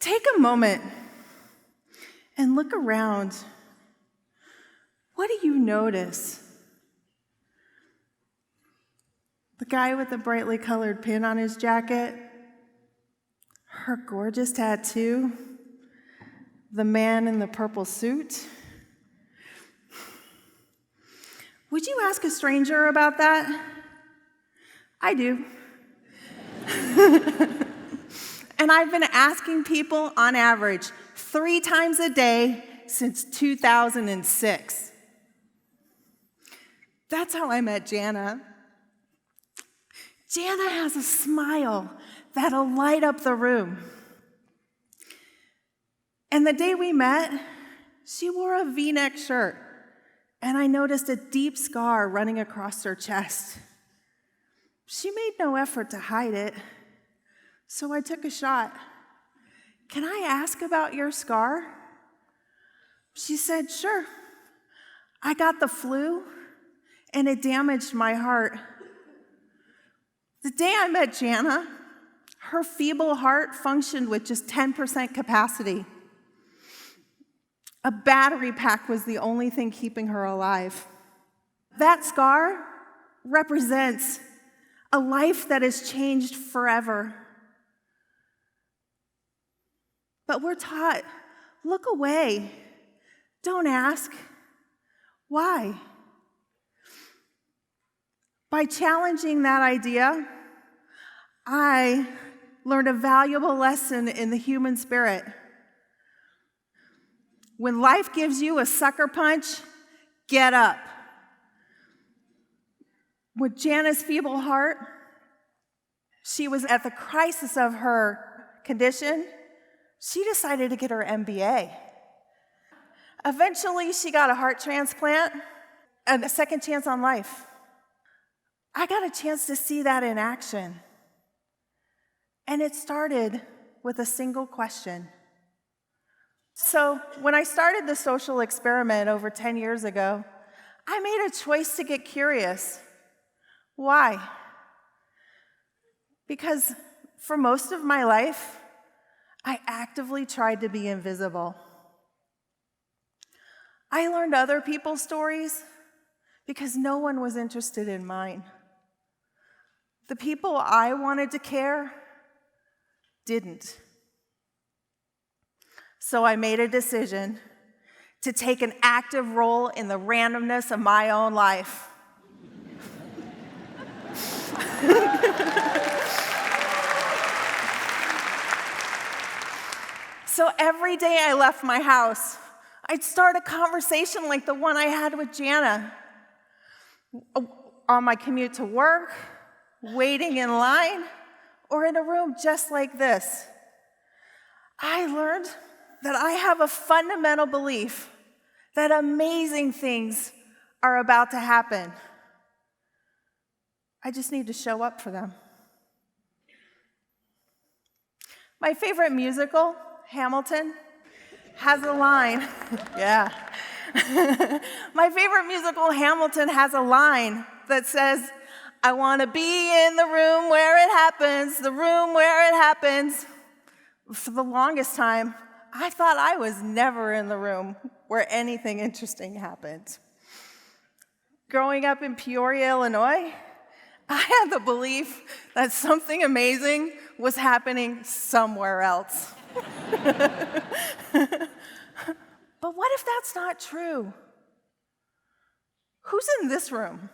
Take a moment and look around. What do you notice? The guy with the brightly colored pin on his jacket, her gorgeous tattoo, the man in the purple suit. Would you ask a stranger about that? I do. And I've been asking people on average 3 times a day since 2006. That's how I met Jana. Jana has a smile that'll light up the room. And the day we met, she wore a V-neck shirt, and I noticed a deep scar running across her chest. She made no effort to hide it, so I took a shot. Can I ask about your scar? She said, sure. I got the flu, and it damaged my heart. The day I met Jana, her feeble heart functioned with just 10% capacity. A battery pack was the only thing keeping her alive. That scar represents a life that has changed forever. But we're taught, look away. Don't ask. Why? By challenging that idea, I learned a valuable lesson in the human spirit. When life gives you a sucker punch, get up. With Jana's feeble heart, she was at the crisis of her condition. She decided to get her MBA. Eventually, she got a heart transplant and a second chance on life. I got a chance to see that in action. And it started with a single question. So when I started the social experiment over 10 years ago, I made a choice to get curious. Why? Because for most of my life, I actively tried to be invisible. I learned other people's stories because no one was interested in mine. The people I wanted to care didn't. So I made a decision to take an active role in the randomness of my own life. So every day I left my house, I'd start a conversation like the one I had with Jana. On my commute to work, waiting in line, or in a room just like this. I learned that I have a fundamental belief that amazing things are about to happen. I just need to show up for them. My favorite musical, Hamilton, has a line. Yeah. My favorite musical, Hamilton, has a line that says, I want to be in the room where it happens, the room where it happens. For the longest time, I thought I was never in the room where anything interesting happened. Growing up in Peoria, Illinois, I had the belief that something amazing was happening somewhere else. But what if that's not true? Who's in this room?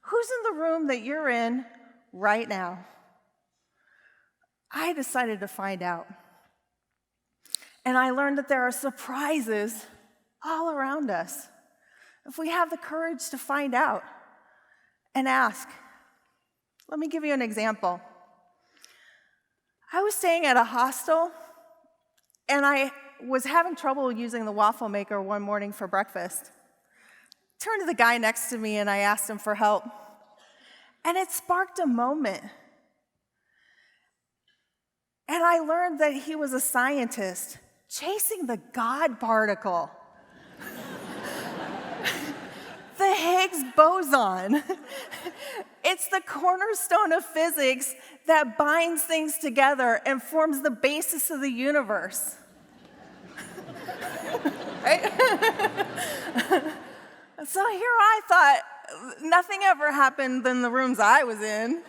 Who's in the room that you're in right now? I decided to find out. And I learned that there are surprises all around us if we have the courage to find out and ask. Let me give you an example. I was staying at a hostel, and I was having trouble using the waffle maker one morning for breakfast. Turned to the guy next to me, and I asked him for help. And it sparked a moment. And I learned that he was a scientist chasing the God particle, the Higgs boson. It's the cornerstone of physics that binds things together and forms the basis of the universe. Right? So here I thought nothing ever happened in the rooms I was in.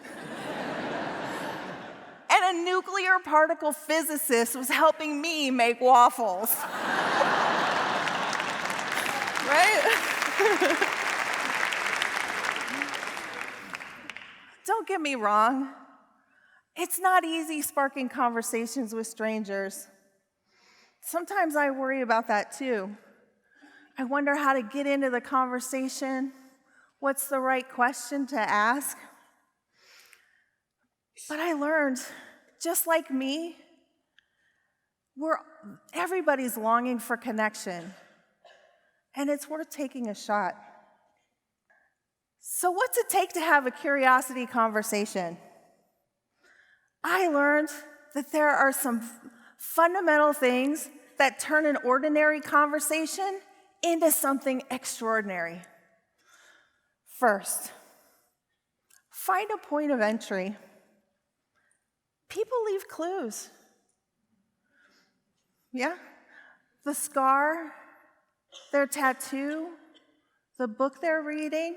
And a nuclear particle physicist was helping me make waffles. Right? Don't get me wrong. It's not easy sparking conversations with strangers. Sometimes I worry about that too. I wonder how to get into the conversation. What's the right question to ask? But I learned, just like me, everybody's longing for connection, and it's worth taking a shot. So what's it take to have a curiosity conversation? I learned that there are some fundamental things that turn an ordinary conversation into something extraordinary. First, find a point of entry. People leave clues. Yeah? The scar, their tattoo, the book they're reading.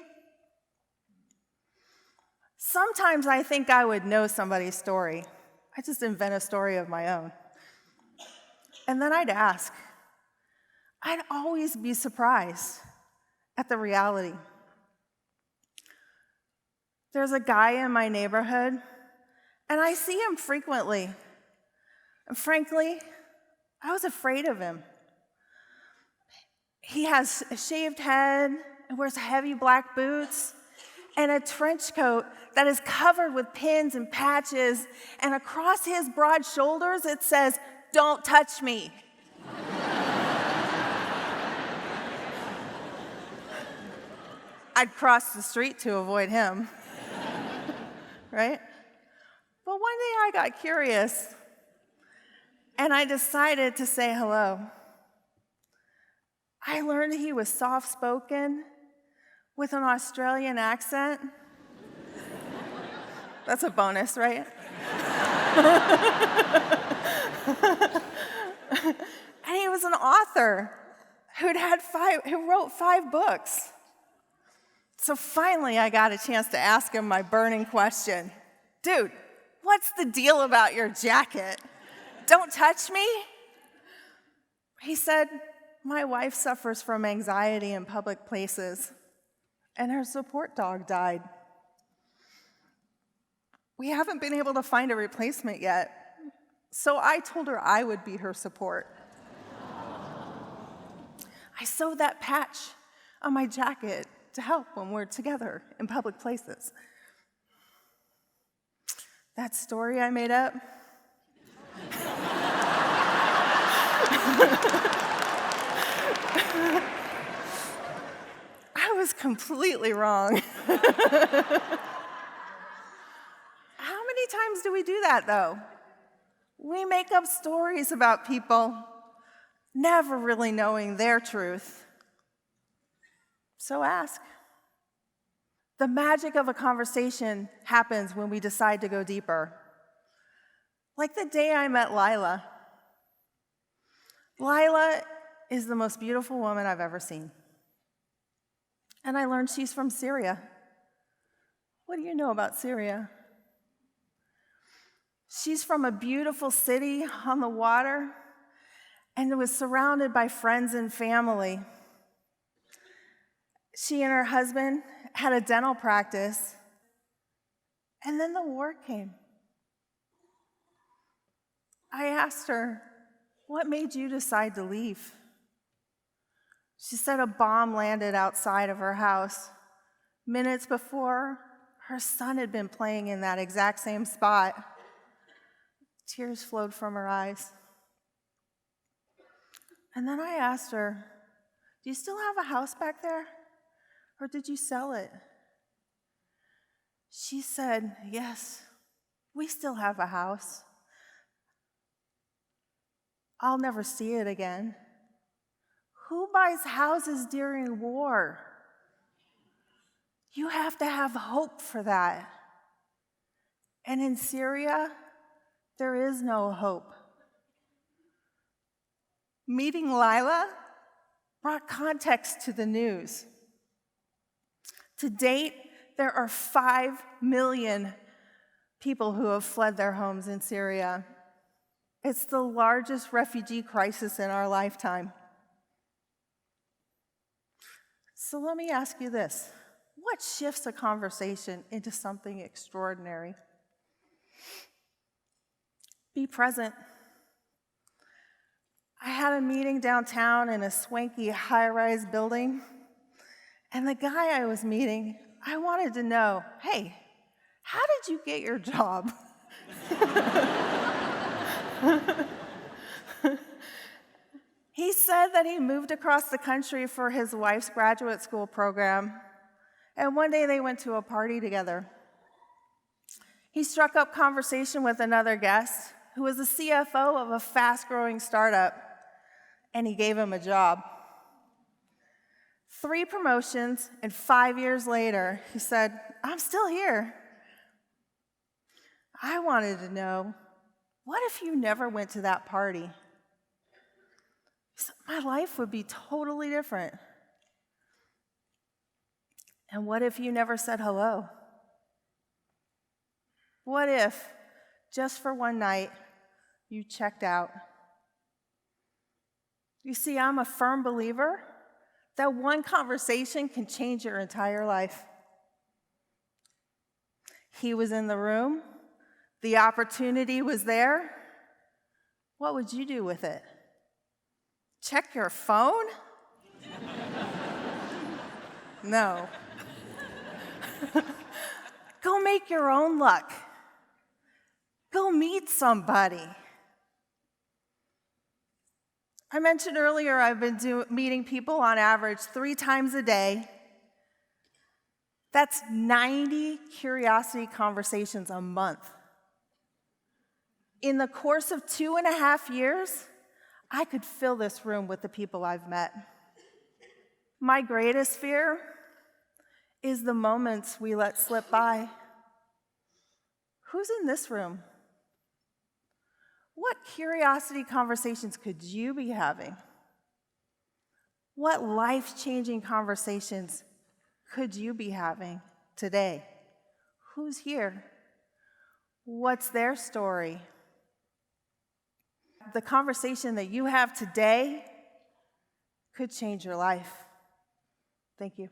Sometimes I think I would know somebody's story. I just invent a story of my own. And then I'd ask. I'd always be surprised at the reality. There's a guy in my neighborhood, and I see him frequently. And frankly, I was afraid of him. He has a shaved head and wears heavy black boots and a trench coat that is covered with pins and patches, and across his broad shoulders it says, "Don't touch me." I'd cross the street to avoid him, right? But one day I got curious, and I decided to say hello. I learned he was soft-spoken with an Australian accent. That's a bonus, right? And he was an author who wrote 5 books. So finally, I got a chance to ask him my burning question. "Dude, what's the deal about your jacket? Don't touch me?" He said, "My wife suffers from anxiety in public places, and her support dog died. We haven't been able to find a replacement yet, so I told her I would be her support. I sewed that patch on my jacket to help when we're together in public places." That story I made up? I was completely wrong. How many times do we do that, though? We make up stories about people, never really knowing their truth. So ask. The magic of a conversation happens when we decide to go deeper. Like the day I met Lila. Lila is the most beautiful woman I've ever seen. And I learned she's from Syria. What do you know about Syria? She's from a beautiful city on the water and was surrounded by friends and family. She and her husband had a dental practice, and then the war came. I asked her, "What made you decide to leave?" She said a bomb landed outside of her house. Minutes before, her son had been playing in that exact same spot. Tears flowed from her eyes. And then I asked her, "Do you still have a house back there? Or did you sell it?" She said, "Yes, we still have a house. I'll never see it again." Who buys houses during war? You have to have hope for that. And in Syria, there is no hope. Meeting Lila brought context to the news. To date, there are 5 million people who have fled their homes in Syria. It's the largest refugee crisis in our lifetime. So let me ask you this. What shifts a conversation into something extraordinary? Be present. I had a meeting downtown in a swanky high-rise building, and the guy I was meeting, I wanted to know, hey, how did you get your job? He said that he moved across the country for his wife's graduate school program, and one day they went to a party together. He struck up conversation with another guest who was the CFO of a fast-growing startup, and he gave him a job. 3 promotions, and 5 years later, he said, I'm still here. I wanted to know, what if you never went to that party? My life would be totally different. And what if you never said hello? What if, just for one night, you checked out? You see, I'm a firm believer that one conversation can change your entire life. He was in the room. The opportunity was there. What would you do with it? Check your phone? No. Go make your own luck. Go meet somebody. I mentioned earlier I've been meeting people on average 3 times a day. That's 90 curiosity conversations a month. In the course of 2.5 years, I could fill this room with the people I've met. My greatest fear is the moments we let slip by. Who's in this room? What curiosity conversations could you be having? What life-changing conversations could you be having today? Who's here? What's their story? The conversation that you have today could change your life. Thank you.